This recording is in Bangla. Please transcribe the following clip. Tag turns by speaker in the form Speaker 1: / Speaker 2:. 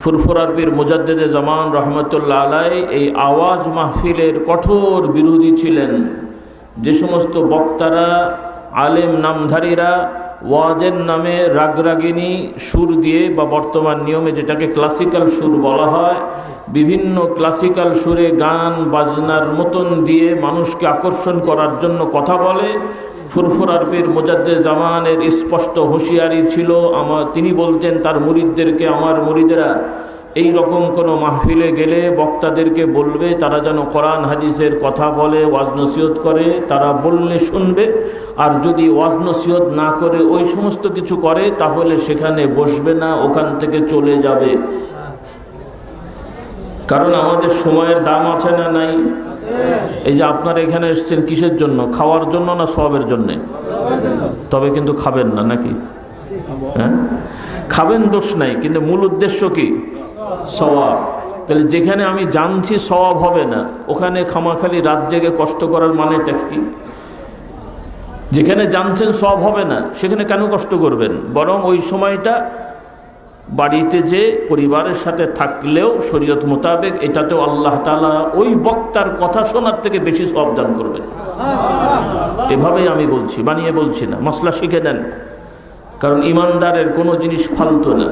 Speaker 1: ফুরফুরার পীর মুজাদ্দেদে জামান রহমতুল্লাহ আলাই এই আওয়াজ মাহফিলের কঠোর বিরোধী ছিলেন। যে সমস্ত বক্তারা আলেম নামধারীরা ওয়াজের নামে রাগরাগিনী সুর দিয়ে বা বর্তমান নিয়মে যেটাকে ক্লাসিক্যাল সুর বলা হয়, বিভিন্ন ক্লাসিক্যাল সুরে গান বাজনার মতন দিয়ে মানুষকে আকর্ষণ করার জন্য কথা বলে, ফুরফুরার পীর মুজাদ্দেদ জামানের স্পষ্ট হুঁশিয়ারি ছিল। তিনি বলতেন তার মুরিদদেরকে, আমার মুরিদেরা এই রকম কোনো মাহফিলে গেলে বক্তাদেরকে বলবে তারা যেন কোরআন হাদিসের কথা বলে, ওয়াজ নসিহত করে, তারা বললে শুনবে। আর যদি ওয়াজ নসিহত না করে ওই সমস্ত কিছু করে তাহলে সেখানে বসবে না, ওখান থেকে চলে যাবে। কারণ আমাদের সময়ের দাম আছে না নাই? এই যে আপনারা এখানে এসেছেন কিসের জন্য? খাওয়ার জন্য না সওয়াবের জন্যে? তবে কিন্তু খাবেন না নাকি? হ্যাঁ, খাবেন, দোষ নাই, কিন্তু মূল উদ্দেশ্য কি? সওয়াব। তাহলে যেখানে আমি জানছি সওয়াব হবে না, ওখানে খামাখালি রাত জেগে কষ্ট করার মানেটা কি? যেখানে জানছেন সওয়াব হবে না সেখানে কেন কষ্ট করবেন? বরং ওই সময়টা বাড়িতে যে পরিবারের সাথে থাকলেও শরীয়ত মোতাবেক এটাতেও আল্লাহ তাআলা ওই বক্তার কথা শোনার থেকে বেশি সওয়াব দান করবেন। এভাবেই আমি বলছি, বানিয়ে বলছি না। মাসলা শিখে নেন, কারণ ইমানদারের কোনো জিনিস ফালতু না।